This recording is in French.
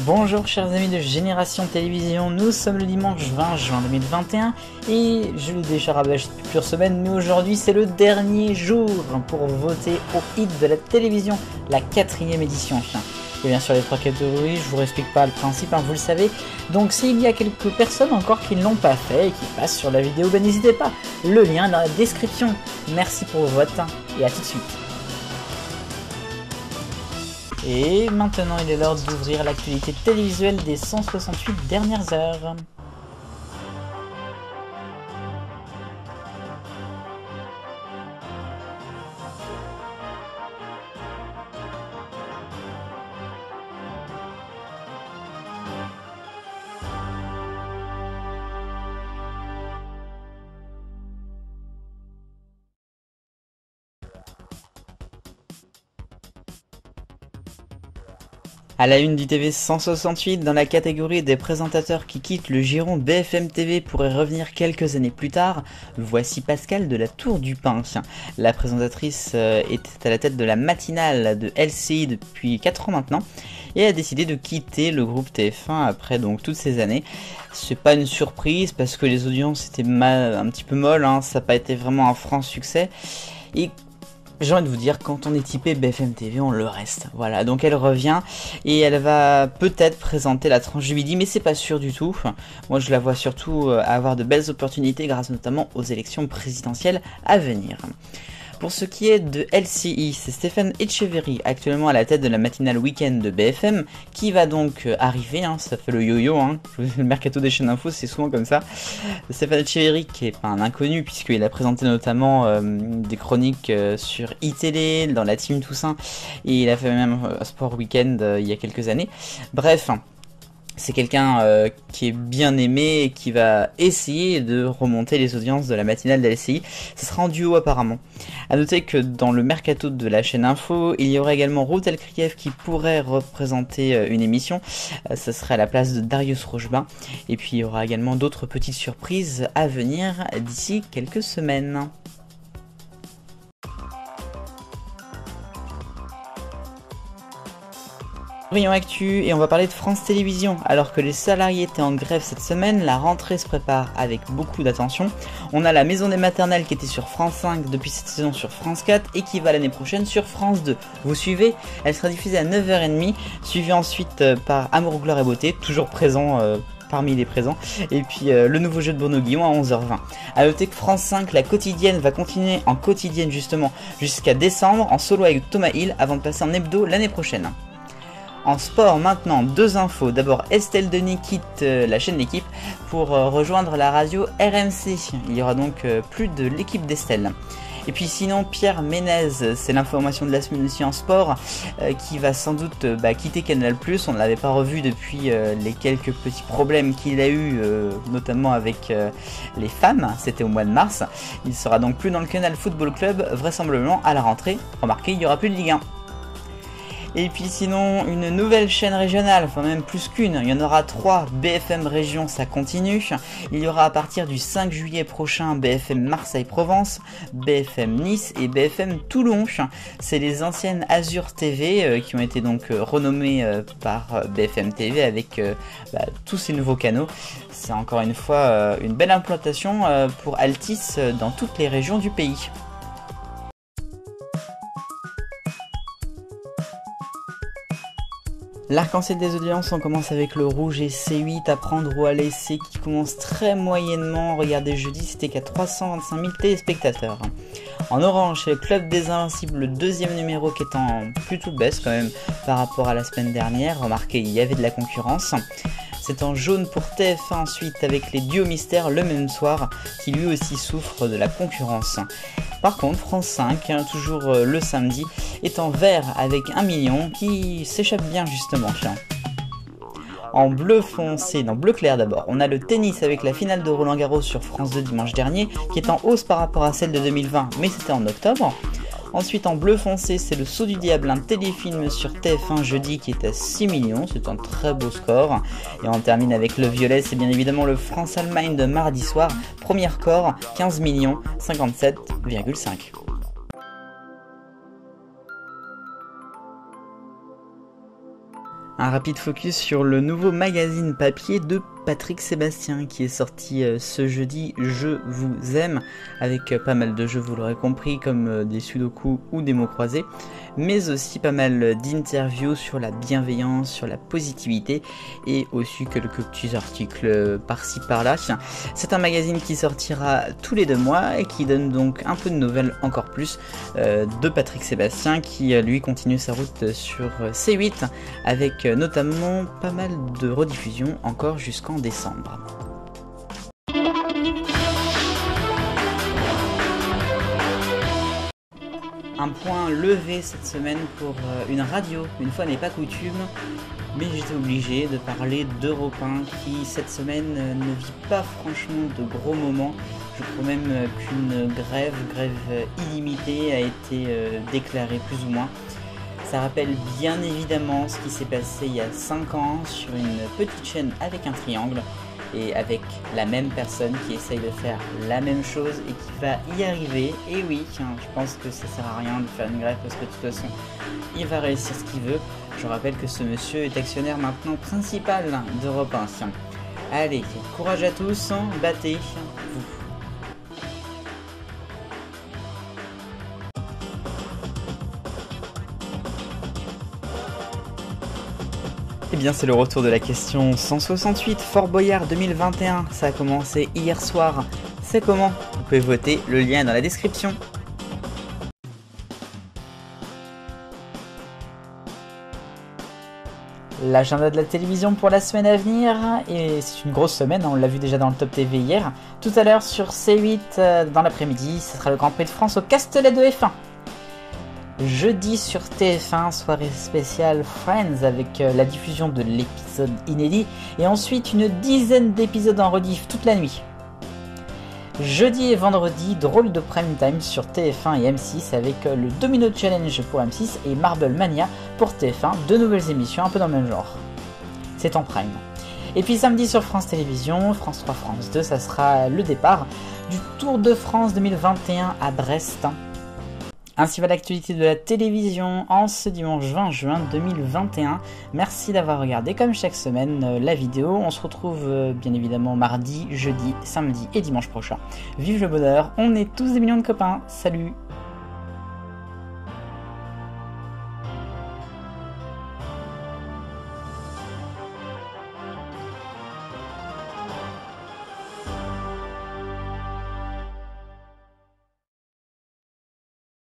Bonjour chers amis de Génération Télévision, nous sommes le dimanche 20 juin 2021 et je l'ai déjà rabâché depuis plusieurs semaines, mais aujourd'hui c'est le dernier jour pour voter au hit de la télévision, la 4e édition. Et bien sûr les 3 catégories, je vous explique pas le principe, vous le savez. Donc s'il y a quelques personnes encore qui ne l'ont pas fait et qui passent sur la vidéo, n'hésitez pas, le lien est dans la description. Merci pour vos votes et à tout de suite. Et maintenant il est l'heure d'ouvrir l'actualité télévisuelle des 168 dernières heures. À la une du TV 168, dans la catégorie des présentateurs qui quittent le giron BFM TV pour y revenir quelques années plus tard, voici Pascal de la Tour du Pin. La présentatrice était à la tête de la matinale de LCI depuis 4 ans maintenant et a décidé de quitter le groupe TF1 après donc toutes ces années. C'est pas une surprise parce que les audiences étaient un petit peu molles, ça n'a pas été vraiment un franc succès. Et j'ai envie de vous dire, quand on est typé BFM TV, on le reste. Voilà, donc elle revient et elle va peut-être présenter la tranche du midi, mais c'est pas sûr du tout. Moi, je la vois surtout avoir de belles opportunités grâce notamment aux élections présidentielles à venir. Pour ce qui est de LCI, c'est Stéphane Etcheverry, actuellement à la tête de la matinale week-end de BFM, qui va donc arriver, ça fait le yo-yo, le mercato des chaînes info, c'est souvent comme ça. Stéphane Etcheverry, qui est pas un inconnu, puisqu'il a présenté notamment des chroniques sur iTélé, dans la Team Toussaint, et il a fait même Sport Weekend il y a quelques années. Bref, c'est quelqu'un qui est bien aimé et qui va essayer de remonter les audiences de la matinale de LCI. Ce sera en duo apparemment. A noter que dans le mercato de la chaîne info, il y aura également Ruth Elkrieff qui pourrait représenter une émission. Ça serait à la place de Darius Rochebin. Et puis il y aura également d'autres petites surprises à venir d'ici quelques semaines. Rayon Actu et on va parler de France Télévisions. Alors que les salariés étaient en grève cette semaine, la rentrée se prépare avec beaucoup d'attention. On a la Maison des Maternelles qui était sur France 5 depuis cette saison sur France 4 et qui va l'année prochaine sur France 2. Vous suivez? Elle sera diffusée à 9h30, suivie ensuite par Amour, Gloire et Beauté, toujours présent parmi les présents, et puis le nouveau jeu de Bruno Guillon à 11h20. A noter que France 5, la quotidienne, va continuer en quotidienne justement jusqu'à décembre, en solo avec Thomas Hill, avant de passer en hebdo l'année prochaine. En sport maintenant, 2 infos. D'abord, Estelle Denis quitte la chaîne L'équipe pour rejoindre la radio RMC. Il y aura donc plus de l'équipe d'Estelle. Et puis sinon, Pierre Ménez, c'est l'information de la semaine aussi en sport, qui va sans doute quitter Canal+. On ne l'avait pas revu depuis les quelques petits problèmes qu'il a eu, notamment avec les femmes. C'était au mois de mars. Il sera donc plus dans le Canal Football Club, vraisemblablement à la rentrée. Remarquez, il n'y aura plus de Ligue 1. Et puis sinon, une nouvelle chaîne régionale, enfin même plus qu'une, il y en aura 3, BFM Région, ça continue. Il y aura à partir du 5 juillet prochain BFM Marseille-Provence, BFM Nice et BFM Toulon. C'est les anciennes Azur TV qui ont été donc renommées par BFM TV avec tous ces nouveaux canaux. C'est encore une fois une belle implantation pour Altis dans toutes les régions du pays. L'arc-en-ciel des audiences, on commence avec le Rouge et C8 à prendre ou à laisser qui commence très moyennement. Regardez, jeudi c'était qu'à 325 000 téléspectateurs. En orange, c'est le Club des Invincibles, le 2e numéro qui est en plutôt baisse quand même par rapport à la semaine dernière. Remarquez, il y avait de la concurrence. C'est en jaune pour TF1 ensuite avec les duos mystères le même soir qui lui aussi souffre de la concurrence. Par contre, France 5, toujours le samedi, est en vert avec 1 million qui s'échappe bien justement. En bleu foncé, dans bleu clair d'abord, on a le tennis avec la finale de Roland Garros sur France 2 dimanche dernier qui est en hausse par rapport à celle de 2020 mais c'était en octobre. Ensuite en bleu foncé, c'est le Saut du Diable, un téléfilm sur TF1 jeudi qui est à 6 millions, c'est un très beau score. Et on termine avec le violet, c'est bien évidemment le France-Allemagne de mardi soir, premier score, 15 millions, 57,5. Un rapide focus sur le nouveau magazine papier de Patrick Sébastien qui est sorti ce jeudi, Je vous aime, avec pas mal de jeux, vous l'aurez compris, comme des sudoku ou des mots croisés, mais aussi pas mal d'interviews sur la bienveillance, sur la positivité, et aussi quelques petits articles par-ci par-là. C'est un magazine qui sortira tous les 2 mois et qui donne donc un peu de nouvelles encore plus de Patrick Sébastien qui lui continue sa route sur C8 avec notamment pas mal de rediffusions encore jusqu'en décembre. Un point levé cette semaine pour une radio, une fois n'est pas coutume, mais j'étais obligé de parler d'Europe 1 qui cette semaine ne vit pas franchement de gros moments. Je crois même qu'une grève illimitée a été déclarée plus ou moins. Ça rappelle bien évidemment ce qui s'est passé il y a 5 ans sur une petite chaîne avec un triangle et avec la même personne qui essaye de faire la même chose et qui va y arriver. Et oui, je pense que ça sert à rien de faire une grève parce que de toute façon il va réussir ce qu'il veut. Je rappelle que ce monsieur est actionnaire maintenant principal d'Europe 1. Allez, courage à tous, battez-vous. Eh bien c'est le retour de la question 168, Fort Boyard 2021, ça a commencé hier soir. C'est comment? Vous pouvez voter, le lien est dans la description. L'agenda de la télévision pour la semaine à venir, et c'est une grosse semaine, on l'a vu déjà dans le Top TV hier. Tout à l'heure sur C8 dans l'après-midi, ce sera le Grand Prix de France au Castellet de F1. Jeudi sur TF1, soirée spéciale Friends avec la diffusion de l'épisode inédit et ensuite une dizaine d'épisodes en rediff toute la nuit. Jeudi et vendredi, drôle de prime time sur TF1 et M6 avec le Domino Challenge pour M6 et Marble Mania pour TF1, 2 nouvelles émissions un peu dans le même genre. C'est en prime. Et puis samedi sur France Télévisions, France 3, France 2, ça sera le départ du Tour de France 2021 à Brest. Ainsi va l'actualité de la télévision en ce dimanche 20 juin 2021. Merci d'avoir regardé comme chaque semaine la vidéo. On se retrouve bien évidemment mardi, jeudi, samedi et dimanche prochain. Vive le bonheur, on est tous des millions de copains. Salut!